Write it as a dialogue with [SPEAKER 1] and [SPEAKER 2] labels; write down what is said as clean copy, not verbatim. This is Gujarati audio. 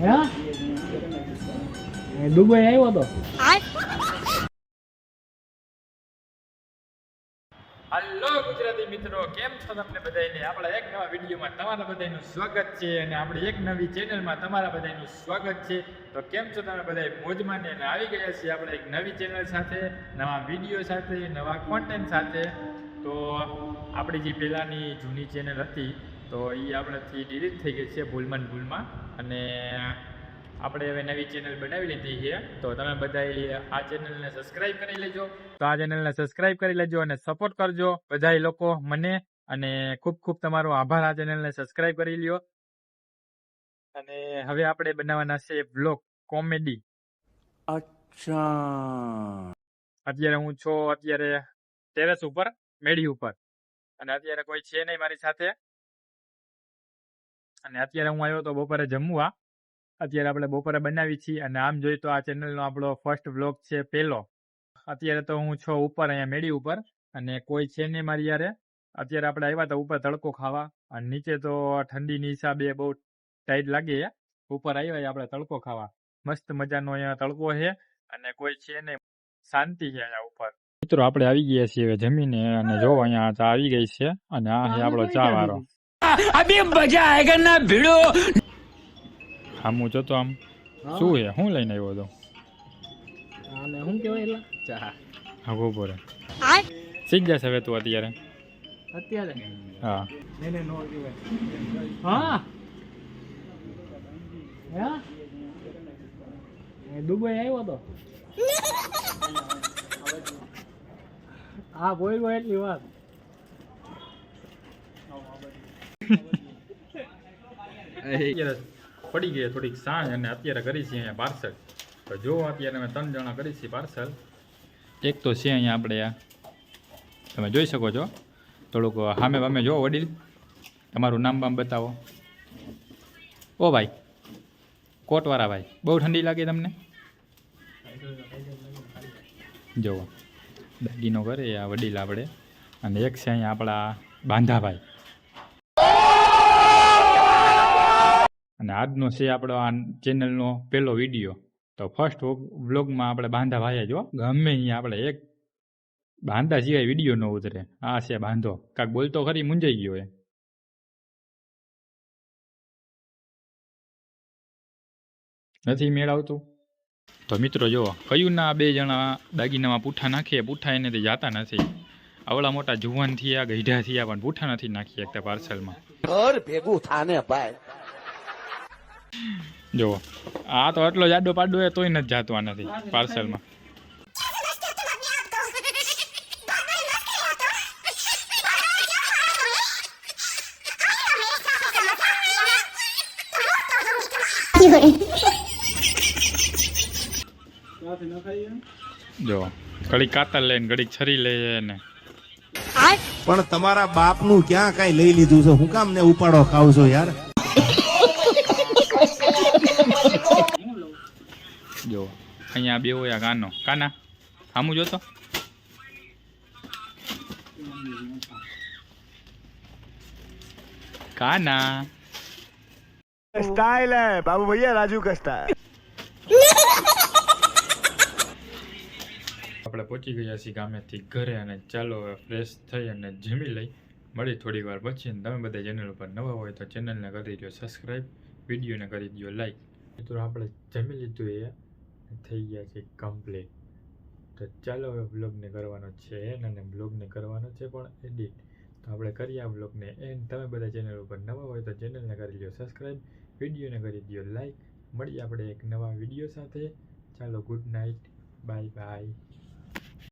[SPEAKER 1] હે દુબઈ આવ્યો તો
[SPEAKER 2] હલો ગુજરાતી મિત્રો, કેમ છો તમને બધાને? આપણા એક નવા વિડીયોમાં તમારા બધાનું સ્વાગત છે અને આપણી એક નવી ચેનલમાં તમારા બધાનું સ્વાગત છે. તો કેમ છો તમે બધા? મોજમાં ને આવી ગયા છીએ આપણે એક નવી ચેનલ સાથે, નવા વિડીયો સાથે, નવા કોન્ટેન્ટ સાથે. તો આપણી જે પહેલાંની જૂની ચેનલ હતી તો એ આપણાથી ડિલીટ થઈ ગઈ છે ભૂલમાં અને આપણે હવે નવી ચેનલ બનાવી લીધી છે. તો તમે બધા આ ચેનલને સબસ્ક્રાઇબ કરી લેજો. તો આ ચેનલને સબસ્ક્રાઇબ કરી લેજો અને સપોર્ટ કરજો બધા લોકો મને. અને ખૂબ ખૂબ તમારો આભાર આ ચેનલને સબસ્ક્રાઇબ કરી લ્યો. અને હવે આપણે બનાવવાના છે વ્લોગ કોમેડી.
[SPEAKER 3] અચ્છા.
[SPEAKER 2] અત્યારે હું છું ટેરેસ ઉપર, મેડી ઉપર, અને અત્યારે કોઈ છે નહીં મારી સાથે. અને અત્યારે હું આવ્યો તો બપોરે જમવા. અત્યારે આપણે બપોરે બનાવી છીએ અને આમ જોઈએ તો આ ચેનલનો આપણો ફર્સ્ટ વ્લોગ છે પહેલો. અત્યારે તો હું છું ઉપર અહીંયા મેડી ઉપર અને કોઈ છે નહીં મારી યારે. અત્યારે આપણે આવ્યા હતા ઉપર તડકો ખાવા અને નીચે તો ઠંડીની હિસાબે બહુ ટાઈટ લાગે. ઉપર આવ્યા આપણે તડકો ખાવા. મસ્ત મજાનો અહીંયા તડકો છે અને કોઈ છે નહીં, શાંતિ છે અહીંયા ઉપર. મિત્રો આપણે આવી ગયા છીએ હવે જમીને અને જો અહીંયા ચા આવી ગઈ છે અને આ છે આપણો ચા વાળો.
[SPEAKER 3] અભી મજા આયેગા ના ભીડો.
[SPEAKER 2] આમ હું જોતો આમ શું છે, શું લઈને આવ્યો હતો?
[SPEAKER 1] આને શું કહેવાય એટલે ચા
[SPEAKER 2] હા બપોરે શીખ જશે હવે તું અત્યારે.
[SPEAKER 1] અત્યારે
[SPEAKER 2] હા
[SPEAKER 1] એને નો કહેવાય. હા હે દુબઈ આવ્યો તો હા બોલ એટલી વાત.
[SPEAKER 2] અત્યારે પડી ગઈ થોડીક સાંજ અને અત્યારે કરી છે અહીંયા પાર્સલ. તો જો અત્યારે અમે 3 જણા કરી છીએ પાર્સલ. એક તો છે અહીંયા આપણે તમે જોઈ શકો છો. થોડુંક સામે વામે જો વડીલ, તમારું નામ બામ બતાવો. ઓ ભાઈ કોટવાળા ભાઈ, બહુ ઠંડી લાગે તમને? જુઓ દાગીનો કરે આ વડીલ આપણે. અને એક છે અહીંયા આપણા બાંધાભાઈ. અને આજનો છે આપણો આ ચેનલનો પહેલો વિડીયો. તો ફર્સ્ટ વ્લોગમાં આપણે બાંધા ભાઈ જો ગમે અહીંયા આપણે એક બાંધા સિવાય વિડીયો ન ઉતરે. આ છે બાંધો, કાંક બોલતો ખરી, મૂંઝાઈ ગયો એ. નથી મેળ આવતું. તો મિત્રો જો કયું ના 2 જણા દાગીનામાં પૂઠા નાખીએ, પૂઠા એનેથી જાતા નથી. આવડા મોટા જુવાન થયા, ગઈઢા થયા, પણ પૂઠા નથી નાખી શકતા પાર્સલમાં.
[SPEAKER 3] ઘર ભેગું થાને ભાઈ.
[SPEAKER 2] જો આ તો આટલો જાડો પાડો હોય તોય નથી જાતો આનાથી પાર્સલમાં. જો ઘડીક કાતર લઈને ઘડીક છરી લઈએ ને.
[SPEAKER 4] પણ તમારા બાપનું ક્યાં કઈ લઈ લીધું છે? હું કામ ને ઉપાડો ખાવ છો યાર?
[SPEAKER 2] જો અહીંયા બે હોય કાના આમું જોતો. કાના
[SPEAKER 4] स्टाइल है बाबू भैया, राजू का स्टाइल.
[SPEAKER 2] આપણે પહોંચી ગયા છીએ ગામેથી ઘરે અને ચાલો હવે ફ્રેશ થઈ અને જમી લઈ. મળી થોડી વાર પછી. તમે બધા ચેનલ ઉપર નવા હોય તો ચેનલને કરી દો સબસ્ક્રાઈબ, વિડીયોને કરી દો લાઈક. મિત્રો આપણે જમી લીધું એ થઈ ગયા છે કમ્પ્લીટ. તો ચાલો હવે બ્લોગને કરવાનો છે અને બ્લોગને કરવાનો છે પણ એડિટ. તો આપણે કરીએ આ બ્લોગને એન્ડ. તમે બધા ચેનલ ઉપર નવા હોય તો ચેનલને કરી દો સબસ્ક્રાઈબ, વિડીયોને કરી દો લાઈક. મળીએ આપણે એક નવા વિડીયો સાથે. ચાલો ગુડ નાઇટ, બાય બાય.